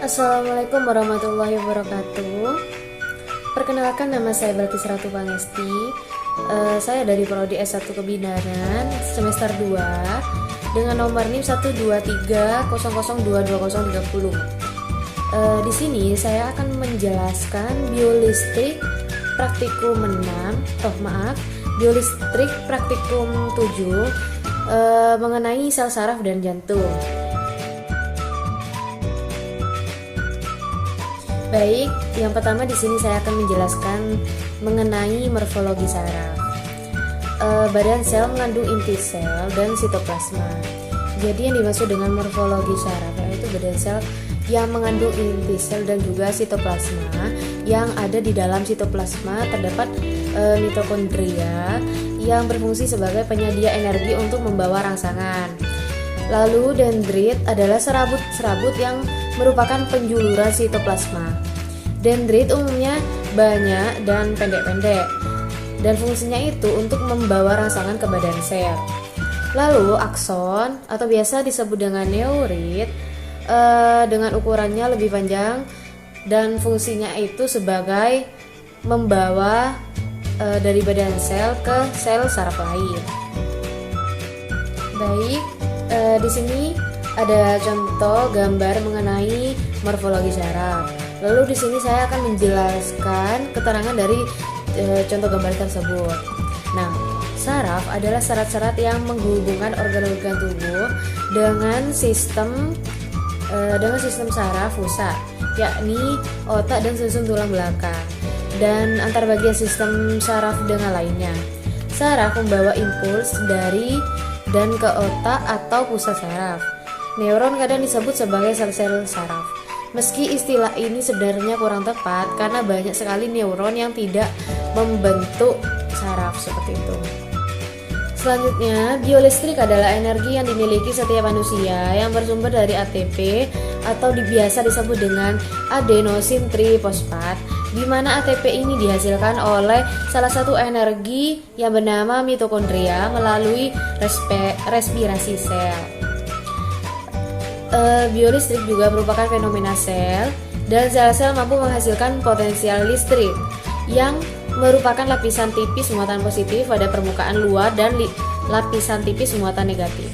Assalamualaikum warahmatullahi wabarakatuh. Perkenalkan, nama saya Balkis Ratu Pangesti. Saya dari Prodi S1 Kebidanan semester 2 dengan nomor NIM 12300220030. Di sini saya akan menjelaskan biolistrik praktikum 6, biolistrik praktikum 7 mengenai sel saraf dan jantung. Baik, yang pertama di sini saya akan menjelaskan mengenai morfologi saraf. Badan sel mengandung inti sel dan sitoplasma. Jadi yang dimaksud dengan morfologi saraf yaitu badan sel yang mengandung inti sel dan juga sitoplasma. Yang ada di dalam sitoplasma terdapat mitokondria yang berfungsi sebagai penyedia energi untuk membawa rangsangan. Lalu dendrit adalah serabut-serabut yang merupakan penjuluran sitoplasma. Dendrit umumnya banyak dan pendek-pendek, dan fungsinya itu untuk membawa rangsangan ke badan sel. Lalu akson atau biasa disebut dengan neurit dengan ukurannya lebih panjang dan fungsinya itu sebagai membawa dari badan sel ke sel saraf lain. Baik, di sini ada contoh gambar mengenai morfologi saraf. Lalu di sini saya akan menjelaskan keterangan dari contoh gambar tersebut. Nah, saraf adalah serat-serat yang menghubungkan organ-organ tubuh dengan sistem saraf pusat, yakni otak dan susun tulang belakang, dan antar bagian sistem saraf dengan lainnya. Saraf membawa impuls dari dan ke otak atau pusat saraf. Neuron kadang disebut sebagai sel-sel saraf. Meski istilah ini sebenarnya kurang tepat karena banyak sekali neuron yang tidak membentuk saraf seperti itu. Selanjutnya, biolistrik adalah energi yang dimiliki setiap manusia yang bersumber dari ATP atau biasa disebut dengan adenosin trifosfat, di mana ATP ini dihasilkan oleh salah satu energi yang bernama mitokondria melalui respirasi sel. Biolistrik juga merupakan fenomena sel, dan sel-sel mampu menghasilkan potensial listrik yang merupakan lapisan tipis muatan positif pada permukaan luar dan lapisan tipis muatan negatif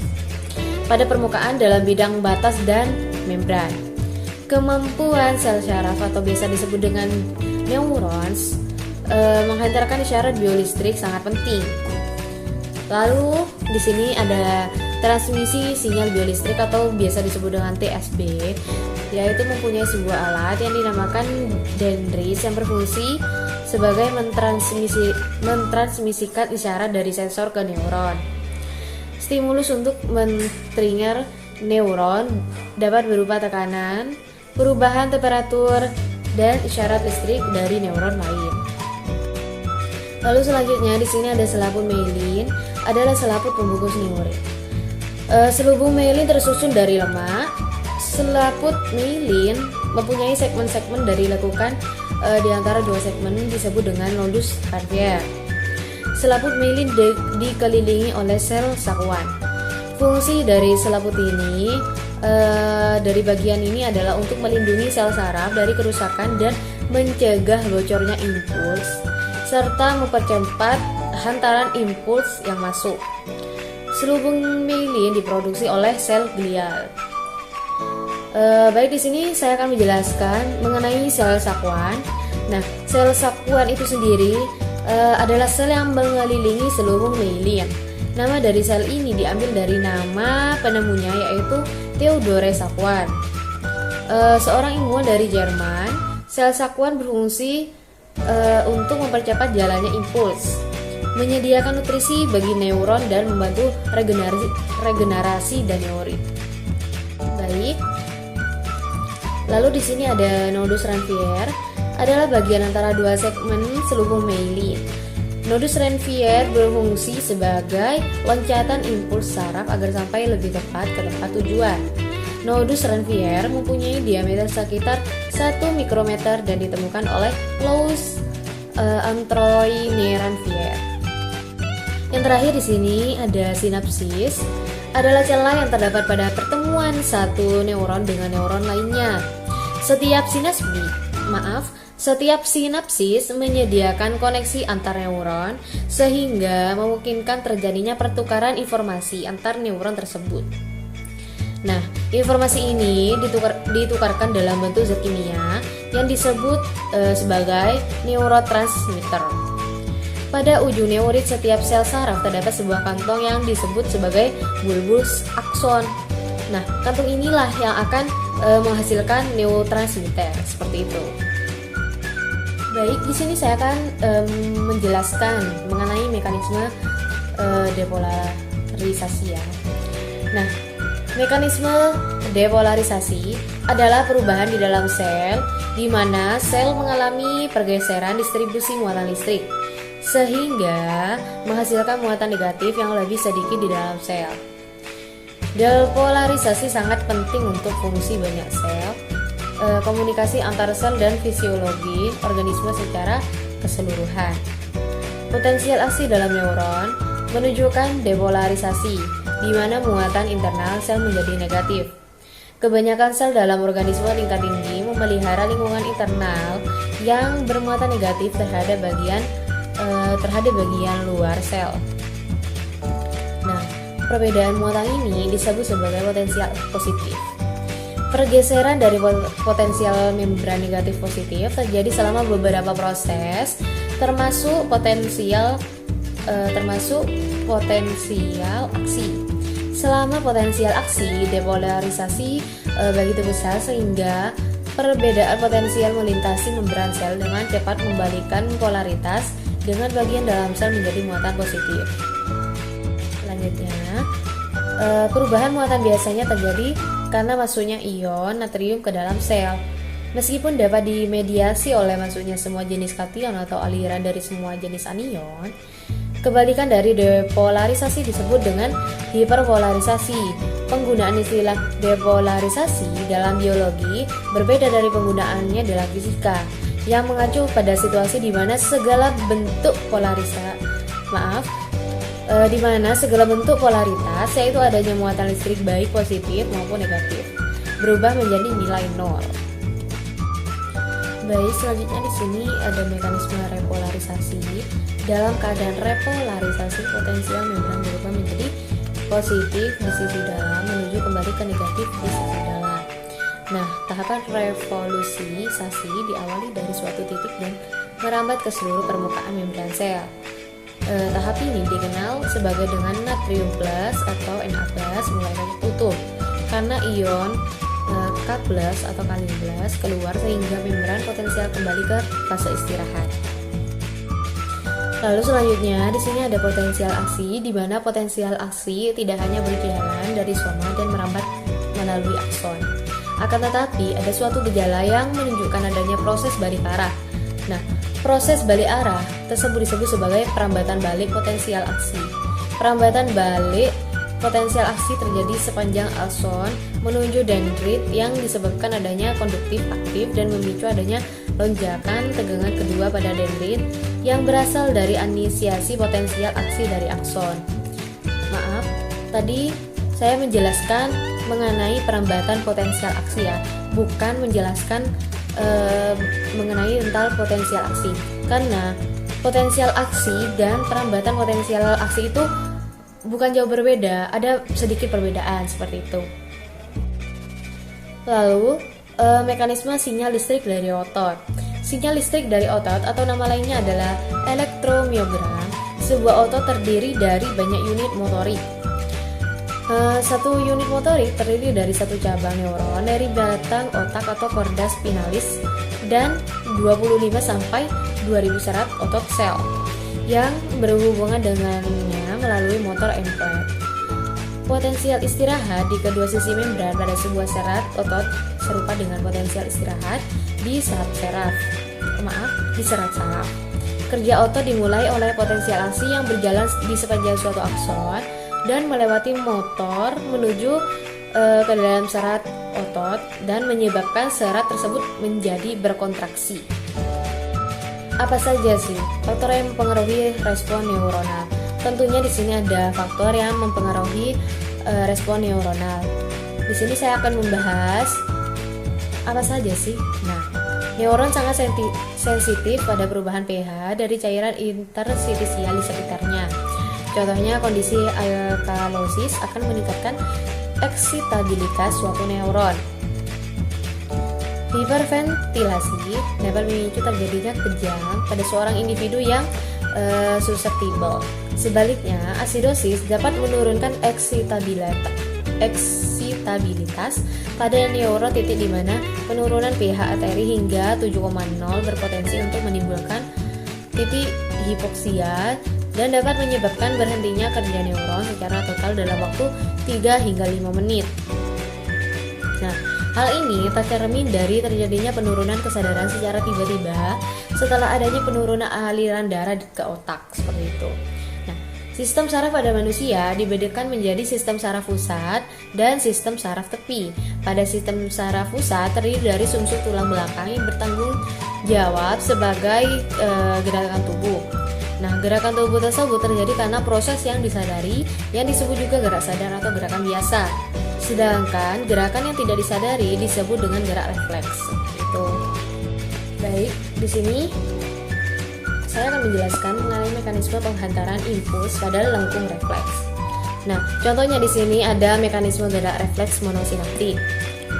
pada permukaan dalam bidang batas dan membran. Kemampuan sel saraf atau biasa disebut dengan neurons menghantarkan isyarat biolistrik sangat penting. Lalu di sini ada transmisi sinyal biolistrik atau biasa disebut dengan TSB, yaitu mempunyai sebuah alat yang dinamakan dendrit yang berfungsi sebagai mentransmisikan isyarat dari sensor ke neuron. Stimulus untuk men-trigger neuron dapat berupa tekanan, perubahan temperatur, dan isyarat listrik dari neuron lain. Lalu selanjutnya di sini ada selaput myelin, adalah selaput pembungkus neurit. Selubung myelin tersusun dari lemak. Selaput myelin mempunyai segmen-segmen dari lekukan di antara dua segmen disebut dengan nodus radial. Selaput myelin dikelilingi oleh sel sakuan. Fungsi dari selaput ini dari bagian ini adalah untuk melindungi sel saraf dari kerusakan dan mencegah bocornya impuls serta mempercepat hantaran impuls yang masuk. Selubung myelin diproduksi oleh sel glial. Baik, di sini saya akan menjelaskan mengenai sel sakuan. Nah, sel sakuan itu sendiri adalah sel yang mengelilingi selubung myelin. Nama dari sel ini diambil dari nama penemunya, yaitu Theodore Sakuan, seorang ilmuwan dari Jerman. Sel sakuan berfungsi untuk mempercepat jalannya impuls. menyediakan nutrisi bagi neuron dan membantu regenerasi dan neurit. Baik. Lalu di sini ada nodus Ranvier, adalah bagian antara dua segmen selubung myelin. Nodus Ranvier berfungsi sebagai loncatan impuls saraf agar sampai lebih tepat ke tempat tujuan. Nodus Ranvier mempunyai diameter sekitar 1 mikrometer dan ditemukan oleh Louis Antoine Ranvier. Yang terakhir di sini ada sinapsis, adalah celah yang terdapat pada pertemuan satu neuron dengan neuron lainnya. Setiap sinapsis menyediakan koneksi antar neuron sehingga memungkinkan terjadinya pertukaran informasi antar neuron tersebut. Nah, informasi ini ditukarkan dalam bentuk zat kimia yang disebut sebagai neurotransmitter. Pada ujung neurit setiap sel saraf terdapat sebuah kantong yang disebut sebagai bulbus akson. Nah, kantong inilah yang akan menghasilkan neurotransmitter seperti itu. Baik, di sini saya akan menjelaskan mengenai mekanisme depolarisasi ya. Nah, mekanisme depolarisasi adalah perubahan di dalam sel di mana sel mengalami pergeseran distribusi muatan listrik sehingga menghasilkan muatan negatif yang lebih sedikit di dalam sel. Depolarisasi sangat penting untuk fungsi banyak sel, komunikasi antar sel dan fisiologi organisme secara keseluruhan. Potensial aksi dalam neuron menunjukkan depolarisasi, di mana muatan internal sel menjadi negatif. Kebanyakan sel dalam organisme tingkat tinggi memelihara lingkungan internal yang bermuatan negatif terhadap bagian luar sel. Nah, perbedaan muatan ini disebut sebagai potensial positif. Pergeseran dari potensial membran negatif positif terjadi selama beberapa proses, termasuk potensial aksi. Selama potensial aksi, depolarisasi begitu besar sehingga perbedaan potensial melintasi membran sel dengan cepat membalikkan polaritas dengan bagian dalam sel menjadi muatan positif. Selanjutnya, perubahan muatan biasanya terjadi karena masuknya ion natrium ke dalam sel. Meskipun dapat dimediasi oleh masuknya semua jenis kation atau aliran dari semua jenis anion, kebalikan dari depolarisasi disebut dengan hiperpolarisasi. Penggunaan istilah depolarisasi dalam biologi berbeda dari penggunaannya dalam fisika, yang mengacu pada situasi di mana segala bentuk polaritas, yaitu adanya muatan listrik baik positif maupun negatif, berubah menjadi nilai nol. Baik, selanjutnya di sini ada mekanisme repolarisasi. Dalam keadaan repolarisasi, potensial membran berubah menjadi positif di sisi dalam menuju kembali ke negatif di sisi dalam. Nah, tahapan revolusisasi diawali dari suatu titik dan merambat ke seluruh permukaan membran sel. Tahap ini dikenal sebagai dengan natrium plus atau Na plus mulai tertutup karena ion K plus atau kalium plus keluar sehingga membran potensial kembali ke fase istirahat. Lalu selanjutnya di sini ada potensial aksi, di mana potensial aksi tidak hanya berjalan dari soma dan merambat melalui akson. Akan tetapi ada suatu gejala yang menunjukkan adanya proses balik arah. Nah, proses balik arah tersebut disebut sebagai perambatan balik potensial aksi. Perambatan balik potensial aksi terjadi sepanjang akson menuju dendrit yang disebabkan adanya konduktif aktif dan memicu adanya lonjakan tegangan kedua pada dendrit yang berasal dari inisiasi potensial aksi dari akson. Maaf, tadi saya menjelaskan mengenai perambatan potensial aksi ya, bukan menjelaskan mengenai tentang potensial aksi, karena potensial aksi dan perambatan potensial aksi itu bukan jauh berbeda, ada sedikit perbedaan seperti itu. Lalu mekanisme sinyal listrik dari otot. Sinyal listrik dari otot atau nama lainnya adalah elektromyogram. Sebuah otot terdiri dari banyak unit motorik. Satu unit motorik terdiri dari satu cabang neuron dari batang otak atau korda spinalis dan 25 sampai 2000 serat otot sel. yang berhubungan dengannya melalui motor endpoint. Potensial istirahat di kedua sisi membran pada sebuah serat otot serupa dengan potensial istirahat di serat saraf. Kerja otot dimulai oleh potensial aksi yang berjalan di sepanjang suatu akson dan melewati motor menuju ke dalam serat otot dan menyebabkan serat tersebut menjadi berkontraksi. Apa saja sih faktor yang mempengaruhi respon neuronal? Tentunya di sini ada faktor yang mempengaruhi respon neuronal. Di sini saya akan membahas apa saja sih. Nah, neuron sangat sensitif pada perubahan pH dari cairan interstisial di sekitarnya. Contohnya kondisi alkalosis akan meningkatkan eksitabilitas suatu neuron. Hiperventilasi dapat memicu terjadinya kejang pada seorang individu yang susceptible. Sebaliknya, asidosis dapat menurunkan eksitabilitas pada neuron titik di mana penurunan pH arteri hingga 7,0 berpotensi untuk menimbulkan titik hipoksia dan dapat menyebabkan berhentinya kerja neuron secara total dalam waktu 3 hingga 5 menit. Nah, hal ini tercermin dari terjadinya penurunan kesadaran secara tiba-tiba setelah adanya penurunan aliran darah ke otak, seperti itu. Nah, sistem saraf pada manusia dibedakan menjadi sistem saraf pusat dan sistem saraf tepi. Pada sistem saraf pusat terdiri dari sumsum tulang belakang yang bertanggung jawab sebagai gerakan tubuh. Nah, gerakan tubuh tersebut terjadi karena proses yang disadari yang disebut juga gerak sadar atau gerakan biasa. Sedangkan gerakan yang tidak disadari disebut dengan gerak refleks. Itu. Baik, di sini saya akan menjelaskan mengenai mekanisme penghantaran impuls pada lengkung refleks. Nah, contohnya di sini ada mekanisme gerak refleks monosinaptik.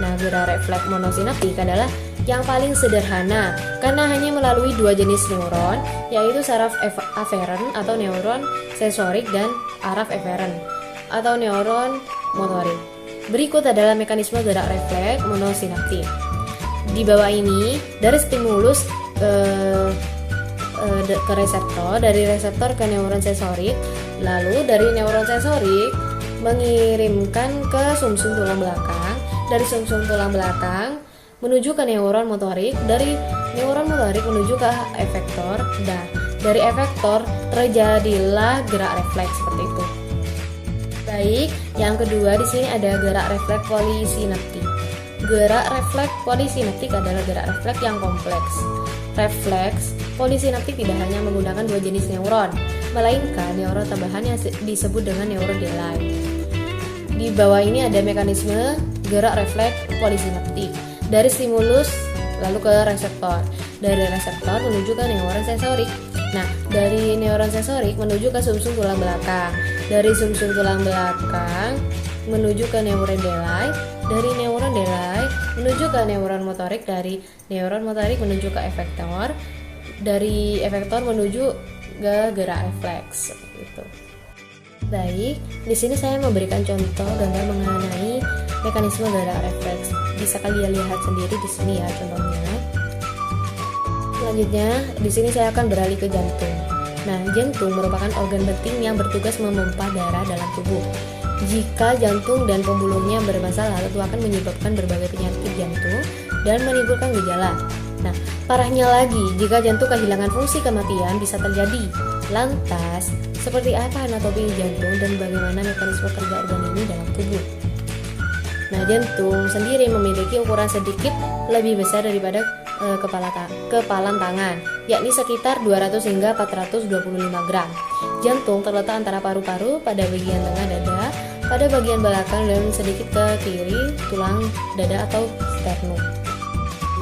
Nah, gerak refleks monosinaptik adalah yang paling sederhana karena hanya melalui dua jenis neuron, yaitu saraf aferen atau neuron sensorik dan araf eferen atau neuron motorik. Berikut adalah mekanisme gerak refleks monosinaptik. Di bawah ini dari stimulus ke reseptor, dari reseptor ke neuron sensorik, lalu dari neuron sensorik mengirimkan ke sumsum tulang belakang, dari sumsum tulang belakang menuju ke neuron motorik, dari neuron motorik menuju ke efektor. Nah, dari efektor terjadilah gerak refleks seperti itu. Baik, yang kedua di sini ada gerak refleks polisinaptik. Gerak refleks polisinaptik adalah gerak refleks yang kompleks. Refleks polisinaptik tidak hanya menggunakan dua jenis neuron, melainkan neuron tambahan yang disebut dengan neuron delay. Di bawah ini ada mekanisme gerak refleks polisinaptik. Dari stimulus lalu ke reseptor, dari reseptor menuju ke neuron sensorik. Nah, dari neuron sensorik menuju ke sumsum tulang belakang, dari sumsum tulang belakang menuju ke neuron delay, dari neuron delay menuju ke neuron motorik, dari neuron motorik menuju ke efektor, dari efektor menuju ke gerak refleks gitu. Baik, di sini saya memberikan contoh gambar mengenai mekanisme gerak refleks. Bisa kalian lihat sendiri di sini ya contohnya. Selanjutnya, di sini saya akan beralih ke jantung. Nah, jantung merupakan organ penting yang bertugas memompa darah dalam tubuh. Jika jantung dan pembuluhnya bermasalah, itu akan menyebabkan berbagai penyakit jantung dan menimbulkan gejala. Nah, parahnya lagi, jika jantung kehilangan fungsi, kematian bisa terjadi. Lantas, seperti apa anatomi jantung dan bagaimana mekanisme kerja organ ini dalam tubuh? Nah, jantung sendiri memiliki ukuran sedikit lebih besar daripada kepalan tangan, yakni sekitar 200 hingga 425 gram. Jantung terletak antara paru-paru pada bagian tengah dada, pada bagian belakang dan sedikit ke kiri tulang dada atau sternum.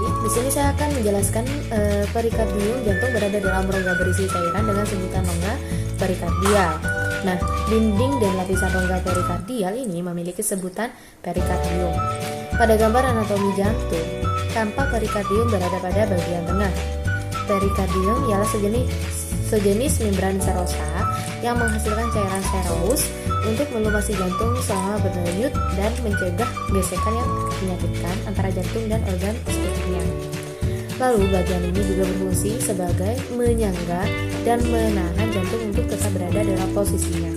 Di sini saya akan menjelaskan perikardium. Jantung berada dalam rongga berisi cairan dengan sebutan rongga perikardial. Nah, dinding dan lapisan rongga perikardial ini memiliki sebutan perikardium. Pada gambar anatomi jantung, tampak perikardium berada pada bagian tengah. Perikardium ialah sejenis membran serosa yang menghasilkan cairan serous untuk melumasi jantung selama berdenyut dan mencegah gesekan yang menyakitkan antara jantung dan organ sekitarnya. Lalu bagian ini juga berfungsi sebagai menyangga dan menahan jantung untuk tetap berada dalam posisinya.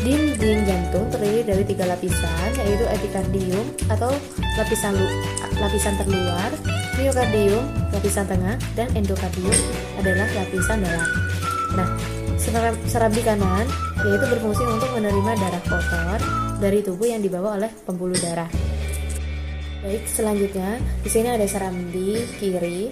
Dinding jantung terdiri dari 3 lapisan, yaitu epikardium atau lapisan terluar, miokardium lapisan tengah, dan endokardium adalah lapisan dalam. Nah, serambi kanan yaitu berfungsi untuk menerima darah kotor dari tubuh yang dibawa oleh pembuluh darah. Baik, selanjutnya di sini ada serambi kiri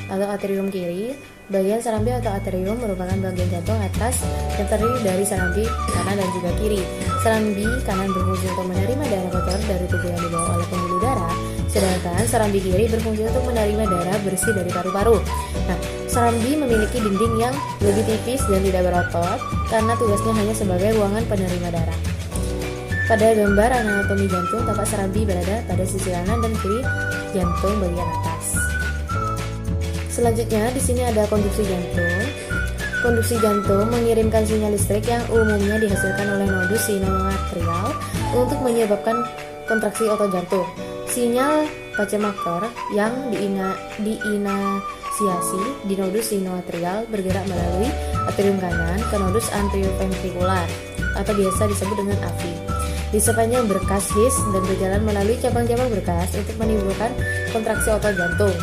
atau atrium kiri. Bagian serambi atau atrium merupakan bagian jantung atas yang terdiri dari serambi kanan dan juga kiri. Serambi kanan berfungsi untuk menerima darah kotor dari tubuh yang dibawa oleh pembuluh darah, sedangkan serambi kiri berfungsi untuk menerima darah bersih dari paru-paru. Nah, serambi memiliki dinding yang lebih tipis dan tidak berotot karena tugasnya hanya sebagai ruangan penerima darah. Pada gambar anatomi jantung, tampak serambi berada pada sisi kanan dan kiri jantung bagian atas. Selanjutnya di sini ada konduksi jantung. Konduksi jantung mengirimkan sinyal listrik yang umumnya dihasilkan oleh nodus sinoatrial untuk menyebabkan kontraksi otot jantung. Sinyal pacemaker yang diinisiasi di nodus sinoatrial bergerak melalui atrium kanan ke nodus anteroventrikular atau biasa disebut dengan AV di sepanjang berkas his dan berjalan melalui cabang-cabang berkas untuk menimbulkan kontraksi otot jantung.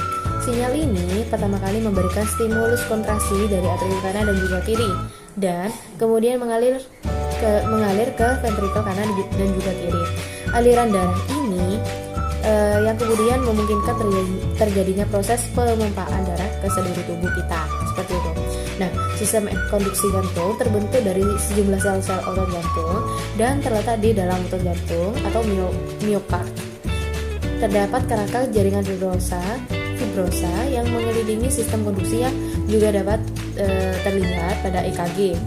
Sinyal ini pertama kali memberikan stimulus kontraksi dari atrium kanan dan juga kiri, dan kemudian mengalir ke ventrikel kanan dan juga kiri. Aliran darah ini yang kemudian memungkinkan terjadinya proses pemompaan darah ke seluruh tubuh kita, seperti itu. Nah, sistem konduksi jantung terbentuk dari sejumlah sel-sel otot jantung dan terletak di dalam otot jantung atau miokard. Terdapat kerangka jaringan fibrosa yang mengelilingi sistem konduksi yang juga dapat terlihat pada EKG.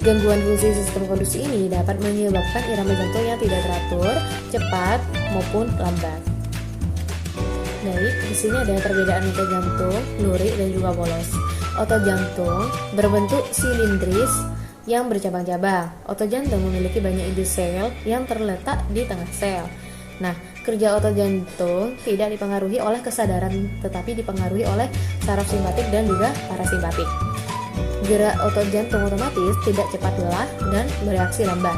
Gangguan fungsi sistem konduksi ini dapat menyebabkan irama jantung yang tidak teratur, cepat maupun lambat. Baik, di sini ada perbedaan otot jantung, lurik dan juga polos. Otot jantung berbentuk silindris yang bercabang-cabang. Otot jantung memiliki banyak inti sel yang terletak di tengah sel. Nah, kerja otot jantung tidak dipengaruhi oleh kesadaran, tetapi dipengaruhi oleh saraf simpatik dan juga parasimpatik. Gerak otot jantung otomatis tidak cepat lelah dan bereaksi lambat.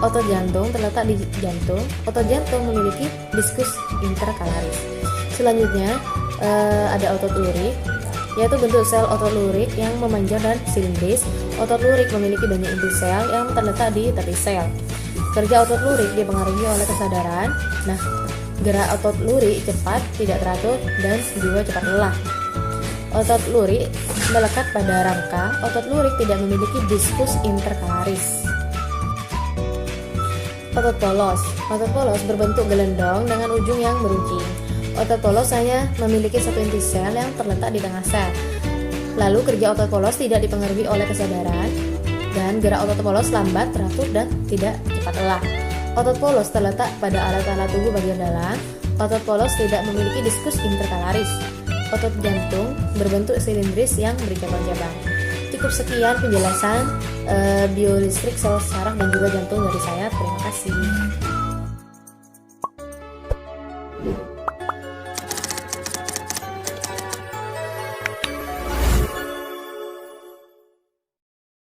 Otot jantung terletak di jantung. Otot jantung memiliki diskus interkalaris. Selanjutnya ada otot lurik, yaitu bentuk sel otot lurik yang memanjang dan silindris. Otot lurik memiliki banyak inti sel yang terletak di tepi sel. Kerja otot lurik dipengaruhi oleh kesadaran. Nah, gerak otot lurik cepat, tidak teratur, dan juga cepat lelah. Otot lurik melekat pada rangka. Otot lurik tidak memiliki diskus interkalaris. Otot polos. Otot polos berbentuk gelendong dengan ujung yang meruncing. Otot polos hanya memiliki satu inti sel yang terletak di tengah sel. Lalu kerja otot polos tidak dipengaruhi oleh kesadaran, dan gerak otot polos lambat, teratur, dan tidak cepat lelah. Otot polos terletak pada alat-alat tubuh bagian dalam. Otot polos tidak memiliki diskus interkalaris. Otot jantung berbentuk silindris yang bercabang-cabang. Cukup sekian penjelasan biolistrik sel saraf dan juga jantung dari saya. Terima kasih.